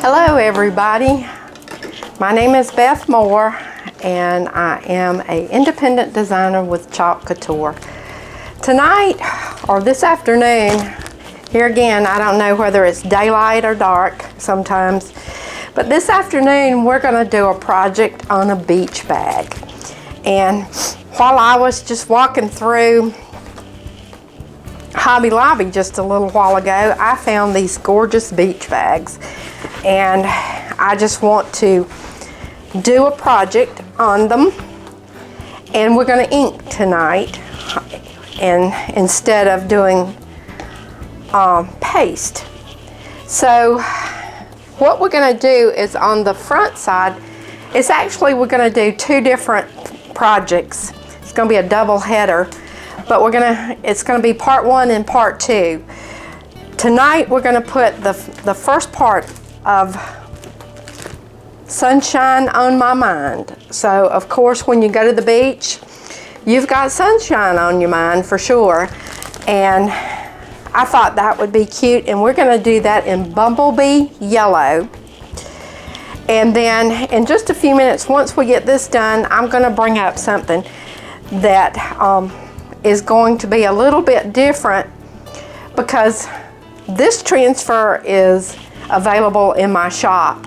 Hello everybody, my name is Beth Moore and I am an independent designer with Chalk Couture. Tonight, or this afternoon, here again, I don't know whether it's daylight or dark sometimes, but this afternoon we're going to do a project on a beach bag. And while I was just walking through Hobby Lobby just a little while ago, I found these gorgeous beach bags. And I just want to do a project on them. And we're going to ink tonight, and instead of doing paste. So what we're going to do is on the front side, it's actually we're going to do two different projects. It's going to be a double header, but it's going to be part one and part two. Tonight we're going to put the first part of sunshine on my mind. So of course when you go to the beach, you've got sunshine on your mind for sure. And I thought that would be cute, and we're going to do that in bumblebee yellow. And then in just a few minutes, once we get this done, I'm going to bring up something that is going to be a little bit different, because this transfer is available in my shop.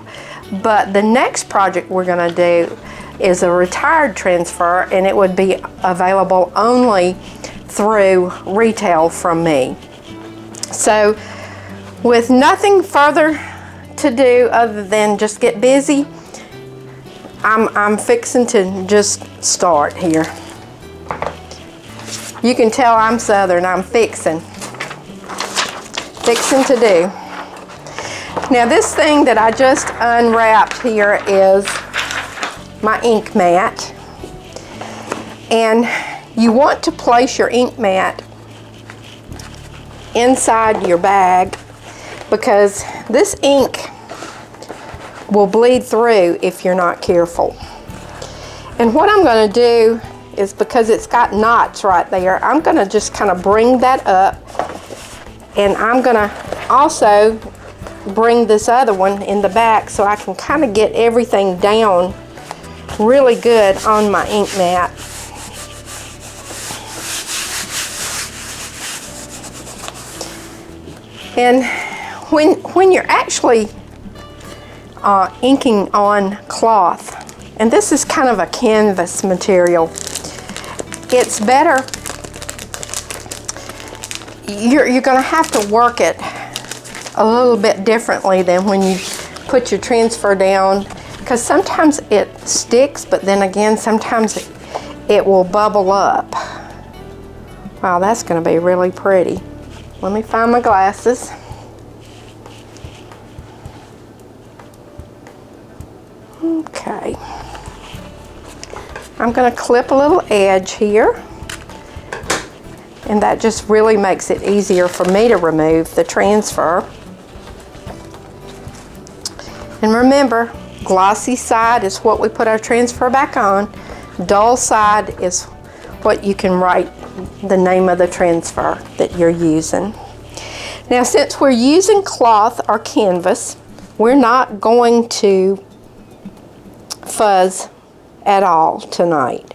But the next project we're going to do is a retired transfer, and it would be available only through retail from me. So with nothing further to do other than just get busy, I'm fixing to just start here. You can tell I'm Southern. I'm fixing to do. Now this thing that I just unwrapped here is my ink mat, and you want to place your ink mat inside your bag, because this ink will bleed through if you're not careful. And what I'm going to do is, because it's got knots right there, I'm going to just kind of bring that up, and I'm going to also bring this other one in the back so I can kind of get everything down really good on my ink mat. And when you're actually inking on cloth, and this is kind of a canvas material, it's better, you're going to have to work it a little bit differently than when you put your transfer down, because sometimes it sticks, but then again sometimes it will bubble up. Wow, that's going to be really pretty. Let me find my glasses. Okay, I'm going to clip a little edge here, and that just really makes it easier for me to remove the transfer. And remember, glossy side is what we put our transfer back on. Dull side is what you can write the name of the transfer that you're using. Now, since we're using cloth or canvas, we're not going to fuzz at all tonight.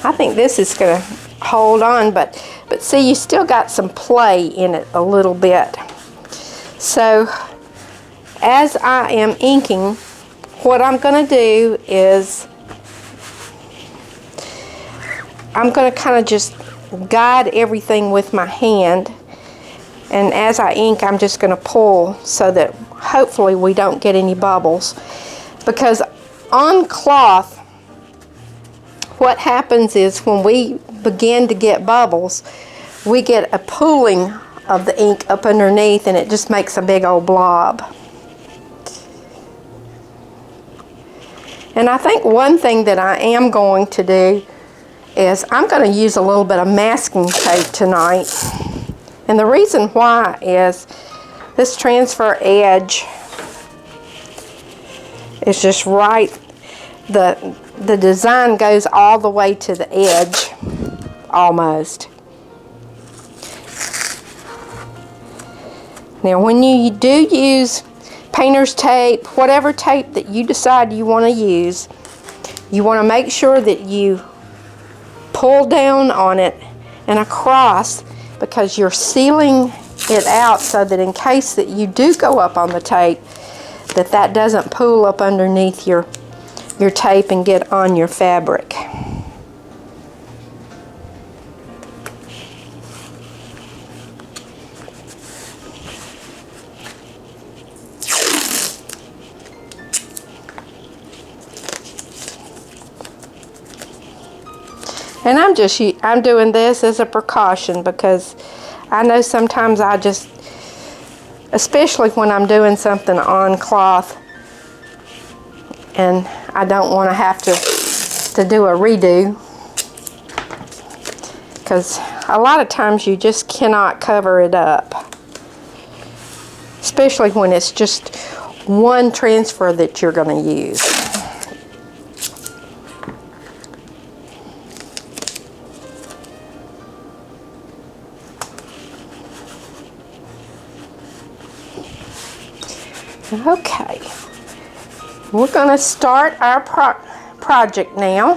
I think this is going to hold on, but see, you still got some play in it a little bit. So as I am inking, what I'm going to do is I'm going to kind of just guide everything with my hand, and as I ink I'm just going to pull so that hopefully we don't get any bubbles, because on cloth what happens is when we begin to get bubbles, we get a pooling of the ink up underneath, and it just makes a big old blob. And I think one thing that I am going to do is I'm going to use a little bit of masking tape tonight. And the reason why is this transfer edge is just right. The design goes all the way to the edge almost. Now when you do use painter's tape, whatever tape that you decide you want to use, you want to make sure that you pull down on it and across, because you're sealing it out so that in case that you do go up on the tape, that doesn't pull up underneath your tape and get on your fabric. And I'm doing this as a precaution, because I know sometimes I just, especially when I'm doing something on cloth and I don't want to have to do a redo, because a lot of times you just cannot cover it up, especially when it's just one transfer that you're going to use. Okay, we're going to start our project now.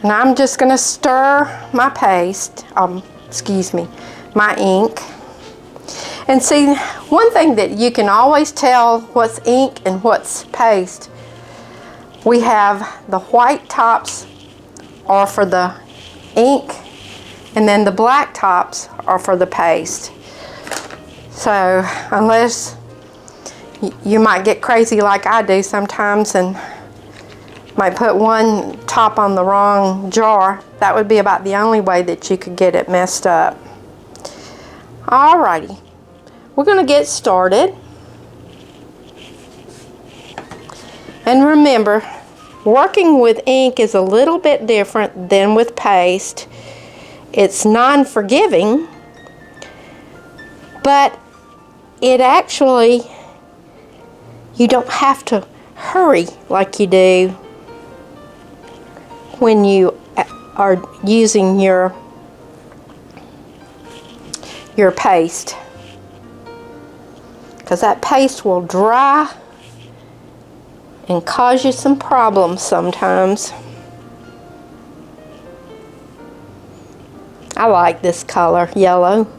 And I'm just going to stir my paste, my ink. And see, one thing that you can always tell what's ink and what's paste, we have the white tops are for the ink, and then the black tops are for the paste. So unless you might get crazy like I do sometimes and might put one top on the wrong jar, that would be about the only way that you could get it messed up. Alrighty, we're going to get started. And remember, working with ink is a little bit different than with paste. It's non-forgiving, but it actually, you don't have to hurry like you do when you are using your paste, because that paste will dry and cause you some problems sometimes. I like this color, yellow.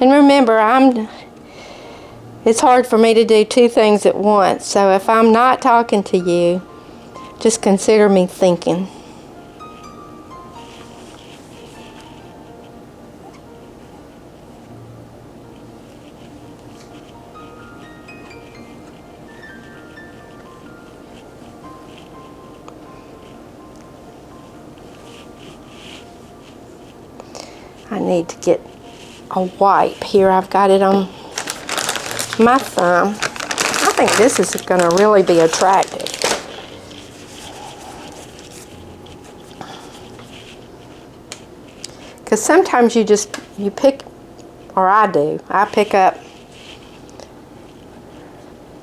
And remember, it's hard for me to do two things at once, so if I'm not talking to you, just consider me thinking. I need to get a wipe here. I've got it on my thumb. I think this is going to really be attractive. Because sometimes you pick, or I do, I pick up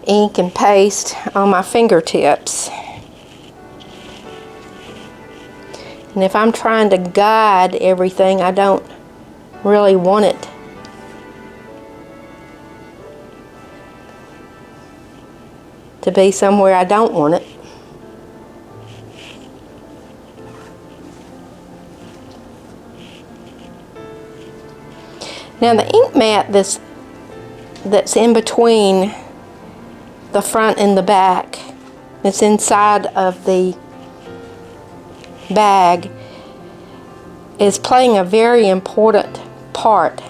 ink and paste on my fingertips. And if I'm trying to guide everything, I don't really want it to be somewhere I don't want it. Now the ink mat that's in between the front and the back, it's inside of the bag, is playing a very important part,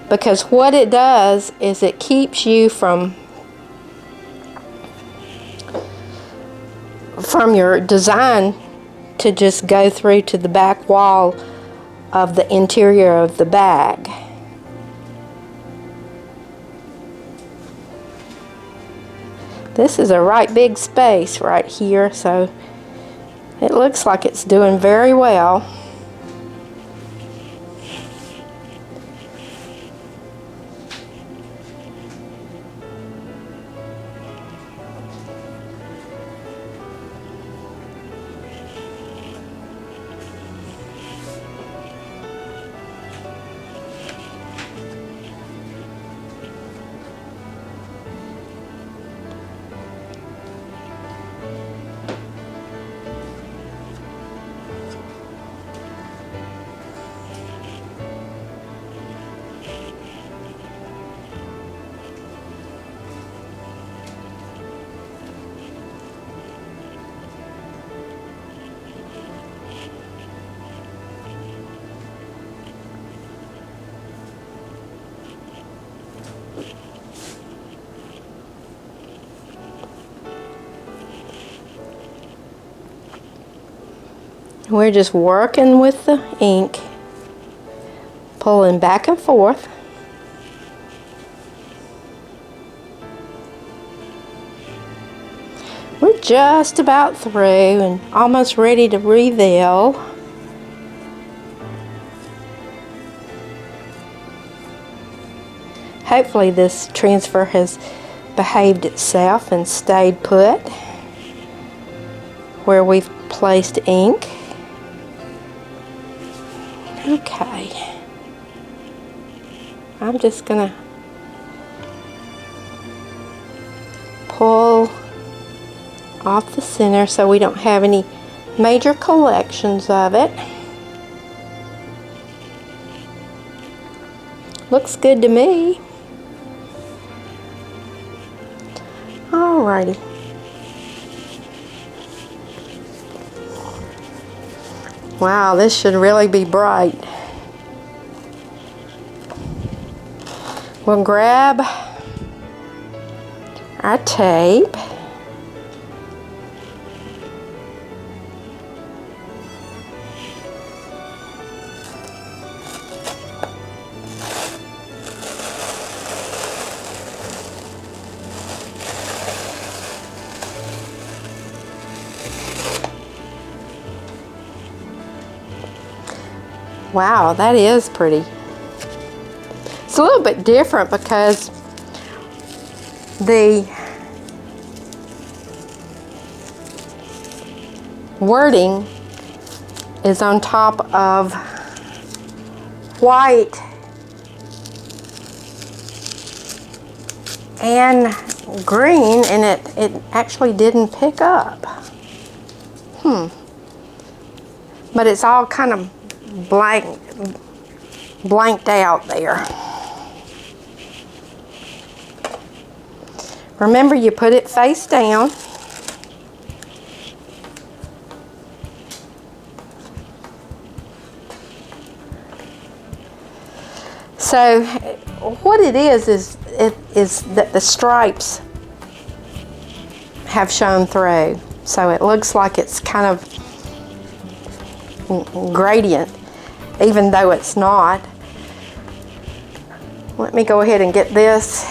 because what it does is it keeps you from your design to just go through to the back wall of the interior of the bag. This is a right big space right here, so it looks like it's doing very well. We're just working with the ink, pulling back and forth. We're just about through and almost ready to reveal. Hopefully this transfer has behaved itself and stayed put where we've placed ink. Okay, I'm just gonna pull off the center so we don't have any major collections of it. Looks good to me. Alrighty. Wow, this should really be bright. We'll grab our tape. Wow, that is pretty. It's a little bit different because the wording is on top of white and green, and it actually didn't pick up. But it's all kind of blanked out there. Remember, you put it face down. So what it is that the stripes have shown through. So it looks like it's kind of gradient, even though it's not. Let me go ahead and get this.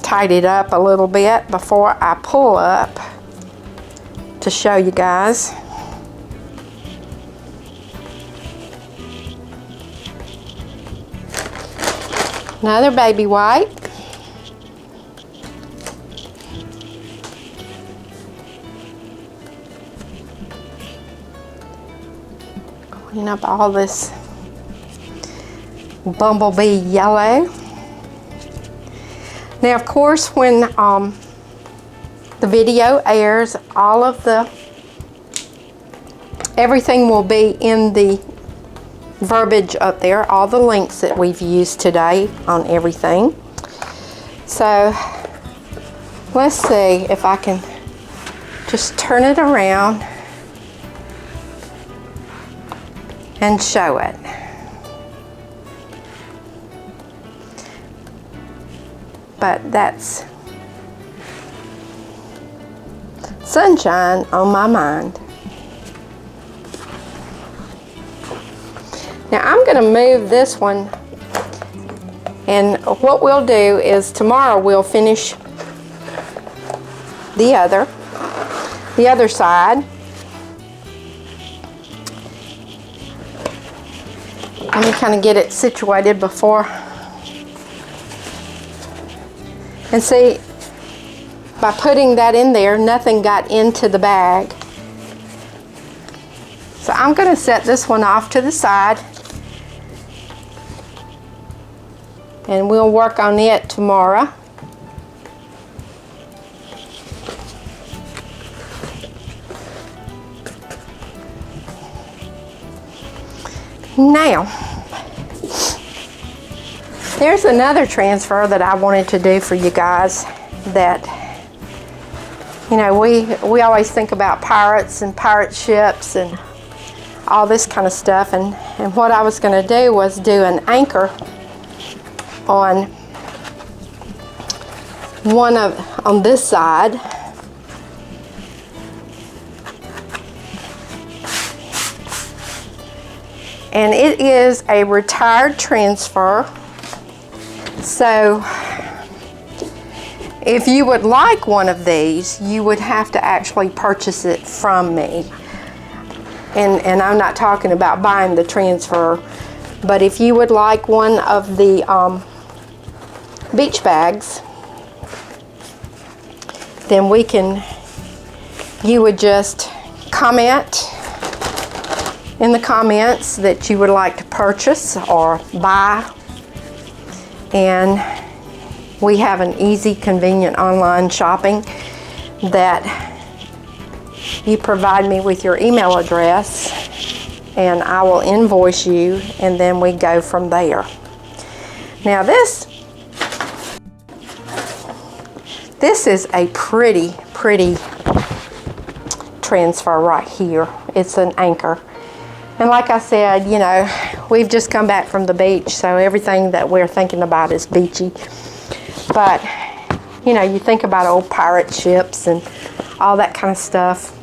Tied it up a little bit before I pull up to show you guys. Another baby white. Clean up all this bumblebee yellow. Now, of course, when the video airs, all of everything will be in the verbiage up there, all the links that we've used today on everything. So let's see if I can just turn it around and show it. But that's sunshine on my mind. Now I'm going to move this one And what we'll do is tomorrow we'll finish the other side. Let me kind of get it situated before. And see, by putting that in there, nothing got into the bag. So I'm going to set this one off to the side. And we'll work on it tomorrow. Now, there's another transfer that I wanted to do for you guys that, you know, we always think about pirates and pirate ships and all this kind of stuff, and what I was going to do was do an anchor on this side. And it is a retired transfer. So if you would like one of these, you would have to actually purchase it from me. And I'm not talking about buying the transfer, but if you would like one of the beach bags, then you would just comment in the comments that you would like to purchase or buy, and we have an easy, convenient online shopping that you provide me with your email address and I will invoice you, and then we go from there. Now this is a pretty transfer right here. It's an anchor. And like I said, you know, we've just come back from the beach, so everything that we're thinking about is beachy. But, you know, you think about old pirate ships and all that kind of stuff.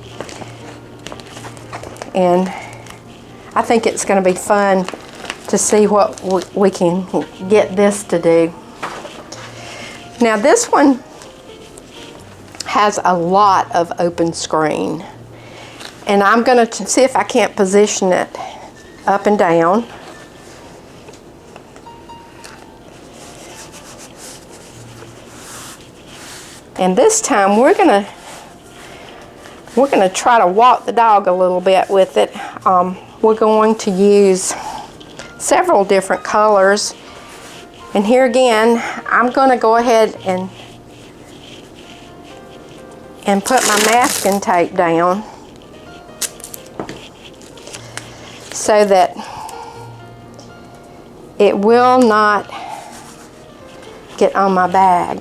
And I think it's going to be fun to see what we can get this to do. Now this one has a lot of open screen. And I'm going to see if I can't position it up and down. And this time we're going to try to walk the dog a little bit with it. We're going to use several different colors. And here again, I'm going to go ahead and put my masking tape down, so that it will not get on my bag.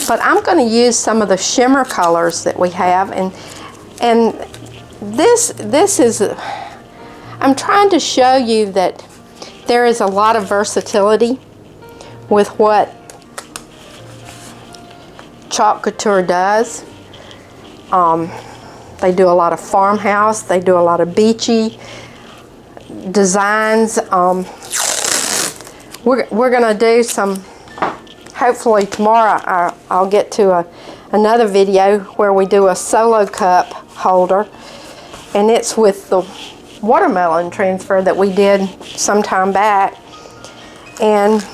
But I'm going to use some of the shimmer colors that we have, and this is, I'm trying to show you that there is a lot of versatility with what Chalk Couture does. They do a lot of farmhouse, they do a lot of beachy designs. We're going to do some, hopefully tomorrow I'll get to another video where we do a solo cup holder, and it's with the watermelon transfer that we did some time back. And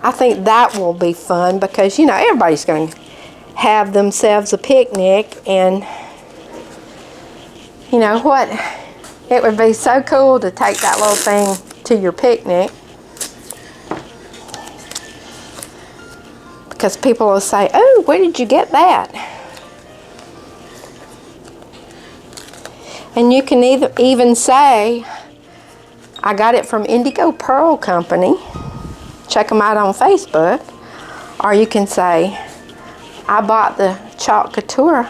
I think that will be fun because, you know, everybody's going to have themselves a picnic, and you know what, it would be so cool to take that little thing to your picnic, because people will say, oh, where did you get that? And you can even say, I got it from Indigo Pearl Company. Check them out on Facebook. Or you can say, I bought the Chalk Couture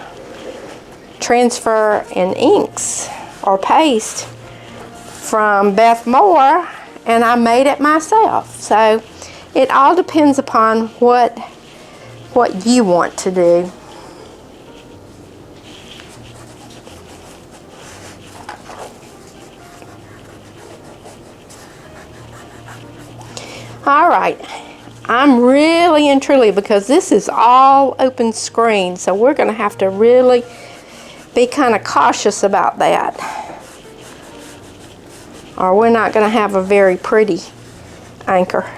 transfer and inks or paste from Beth Moore, and I made it myself. So it all depends upon what you want to do. All right, I'm really and truly, because this is all open screen, so we're going to have to really be kind of cautious about that, or we're not going to have a very pretty anchor.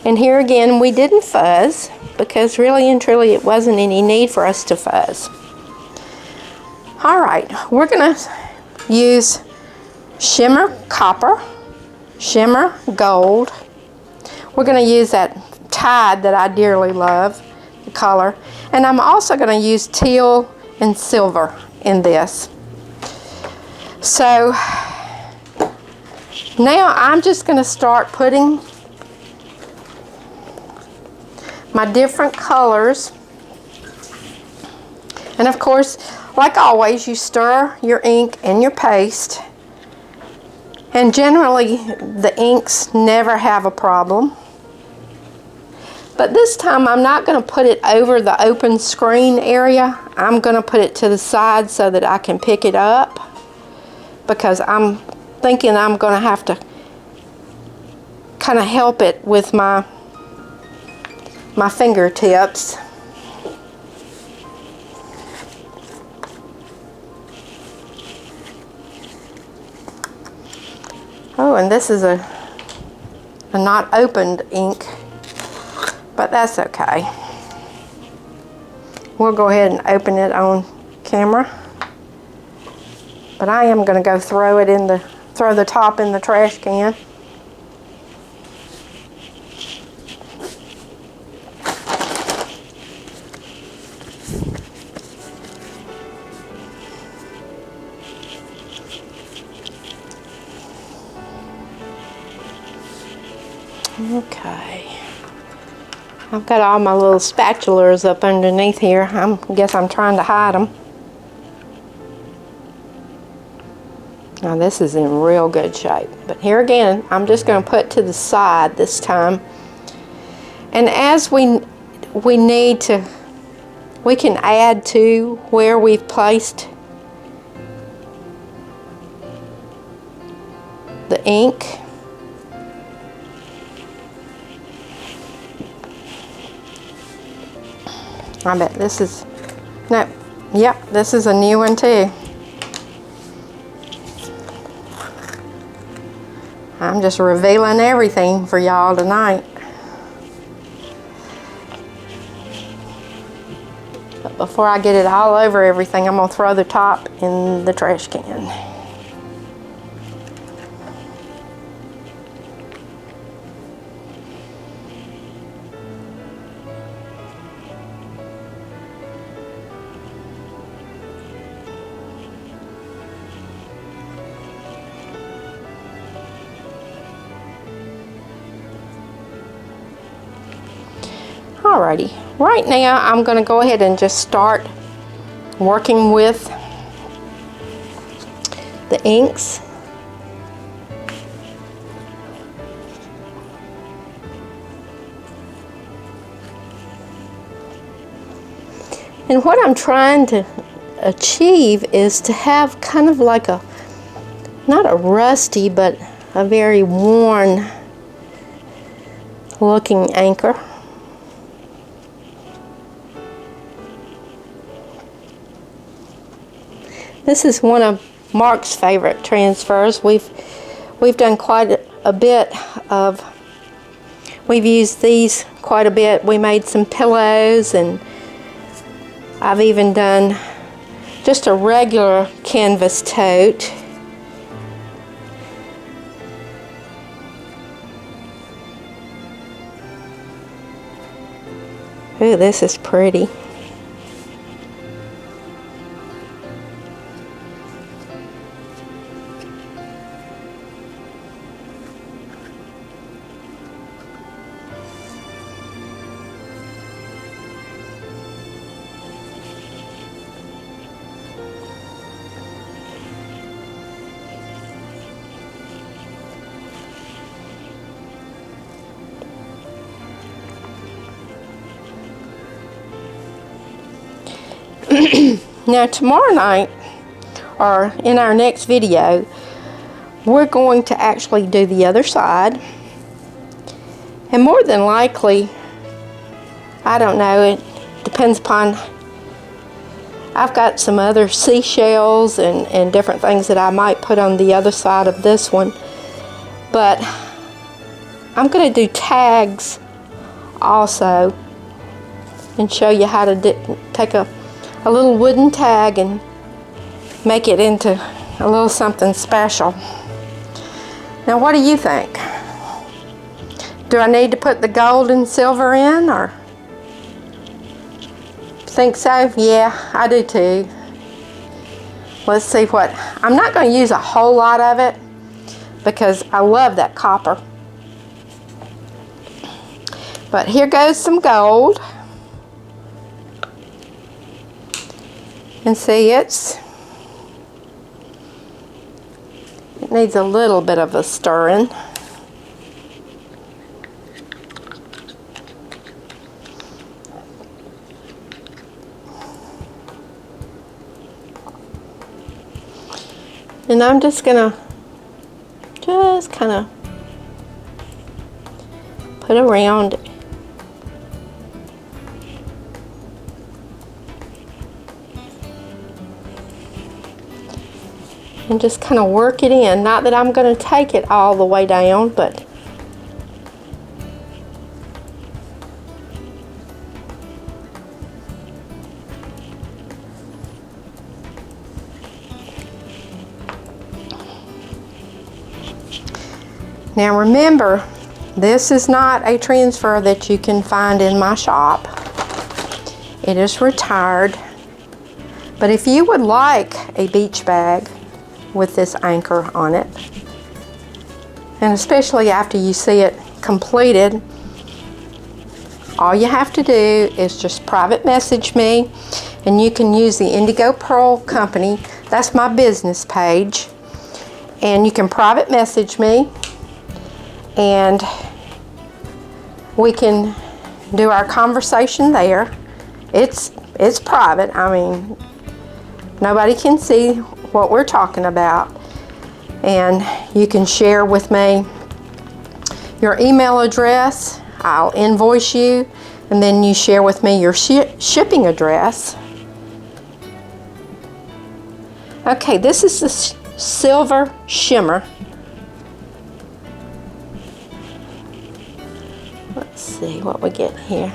And here again, we didn't fuzz, because really and truly it wasn't any need for us to fuzz. All right, we're gonna use shimmer copper, shimmer gold. We're gonna use that tide that I dearly love, the color. And I'm also gonna use teal and silver in this. So now I'm just gonna start putting my different colors. And of course, like always, you stir your ink and your paste. And generally, the inks never have a problem. But this time, I'm not going to put it over the open screen area. I'm going to put it to the side so that I can pick it up, because I'm thinking I'm going to have to kind of help it with my fingertips. Oh, and this is a not opened ink, but that's okay. We'll go ahead and open it on camera. But I am going to go throw the top in the trash can. Okay, I've got all my little spatulas up underneath here. I guess I'm trying to hide them. Now this is in real good shape, but here again, I'm just going to put to the side this time. And as we need to, we can add to where we've placed the ink. I bet this is, no, yep, this is a new one too. I'm just revealing everything for y'all tonight. But before I get it all over everything, I'm gonna throw the top in the trash can. Alrighty, right now I'm going to go ahead and just start working with the inks. And what I'm trying to achieve is to have kind of like a, not a rusty, but a very worn looking anchor. This is one of Mark's favorite transfers. We've done quite a bit of, we've used these quite a bit. We made some pillows, and I've even done just a regular canvas tote. Ooh, this is pretty. Now tomorrow night, or in our next video, we're going to actually do the other side. And more than likely, I don't know, it depends upon, I've got some other seashells and different things that I might put on the other side of this one. But I'm going to do tags also and show you how to take a little wooden tag and make it into a little something special. Now what do you think? Do I need to put the gold and silver in, or? Think so? Yeah, I do too. Let's see what, I'm not going to use a whole lot of it because I love that copper. But here goes some gold. And see, it needs a little bit of a stirring. And I'm just gonna kind of put around it. And just kind of work it in. Not that I'm going to take it all the way down, but now remember, this is not a transfer that you can find in my shop. It is retired. But if you would like a beach bag with this anchor on it, and especially after you see it completed, all you have to do is just private message me, and you can use the Indigo Pearl Company. That's my business page, and you can private message me and we can do our conversation there. It's private. I mean, nobody can see what we're talking about, and you can share with me your email address. I'll invoice you, and then you share with me your shipping address. Okay, this is the silver shimmer. Let's see what we get here.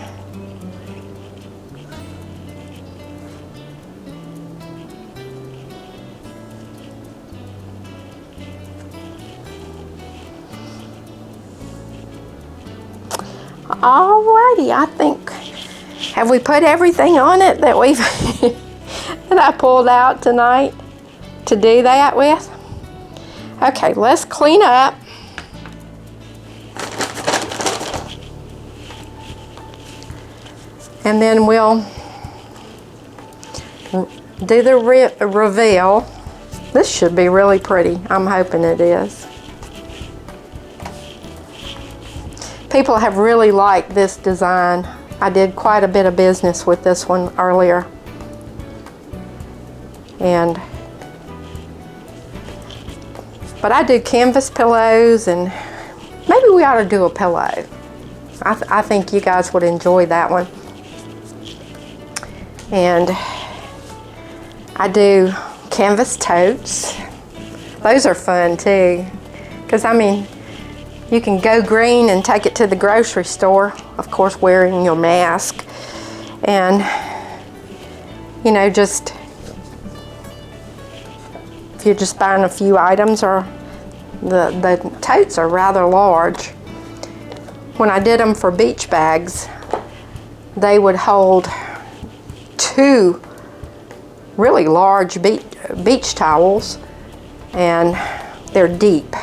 Alrighty, I think, have we put everything on it that we've that I pulled out tonight to do that with? Okay, let's clean up. And then we'll do the reveal. This should be really pretty. I'm hoping it is. People have really liked this design. I did quite a bit of business with this one earlier. But I do canvas pillows, and maybe we ought to do a pillow. I think you guys would enjoy that one. And I do canvas totes. Those are fun too, because I mean, you can go green and take it to the grocery store, of course wearing your mask. And, you know, just, if you're just buying a few items, or the totes are rather large. When I did them for beach bags, they would hold 2 really large beach towels, and they're deep.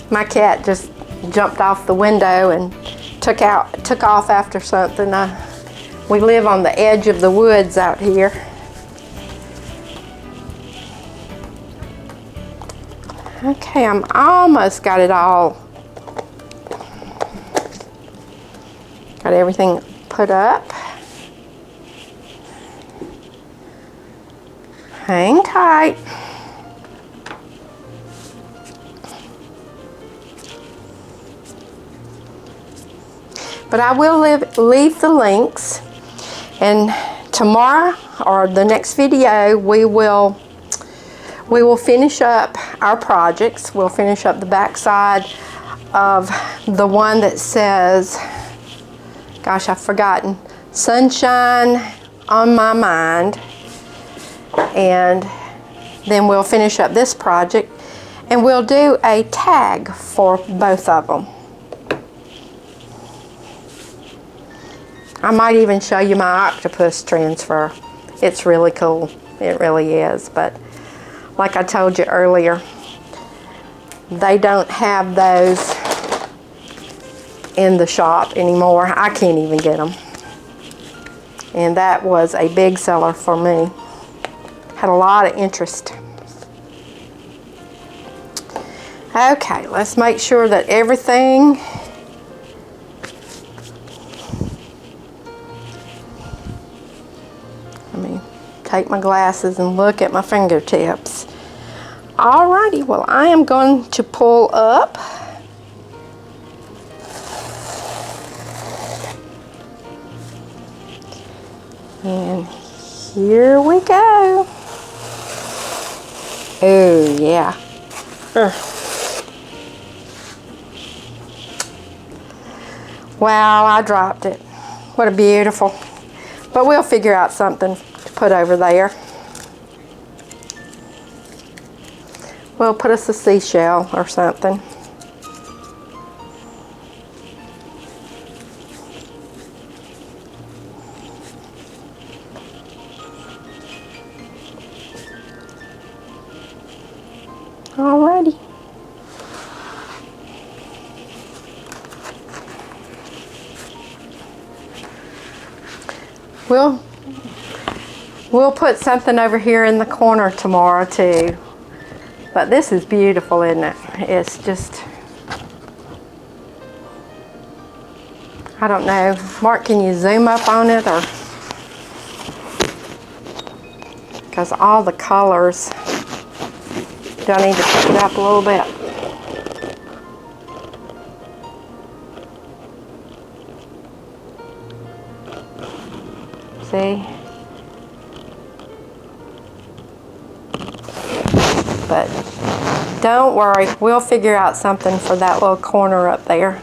My cat just jumped off the window and took off after something. We live on the edge of the woods out here. Okay, I'm almost got it all Got everything put up. Hang tight. But I will leave the links, and tomorrow or the next video we will finish up our projects. We'll finish up the back side of the one that says, gosh, I've forgotten, Sunshine on My Mind. And then we'll finish up this project and we'll do a tag for both of them. I might even show you my octopus transfer. It's really cool. It really is. But like I told you earlier, they don't have those in the shop anymore. I can't even get them. And that was a big seller for me. Had a lot of interest. Okay, let's make sure that everything take my glasses and look at my fingertips. Alrighty, well, I am going to pull up. And here we go. Oh, yeah. Wow, I dropped it. What a beautiful. But we'll figure out something to put over there. We'll put us a seashell or something. Alrighty. We'll put something over here in the corner tomorrow too. But this is beautiful, isn't it? It's just, I don't know. Mark, can you zoom up on it, or? Because all the colors. Do I need to pick it up a little bit? See? But don't worry, we'll figure out something for that little corner up there.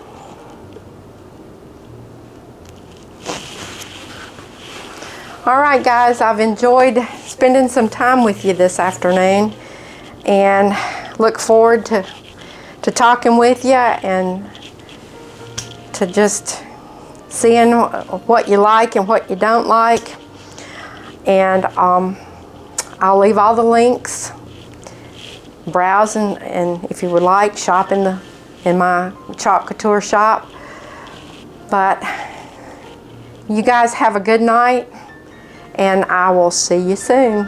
Alright guys, I've enjoyed spending some time with you this afternoon, and look forward to talking with you and to just seeing what you like and what you don't like. And I'll leave all the links. Browse and if you would like, shop in my Chalk Couture shop. But you guys have a good night, and I will see you soon.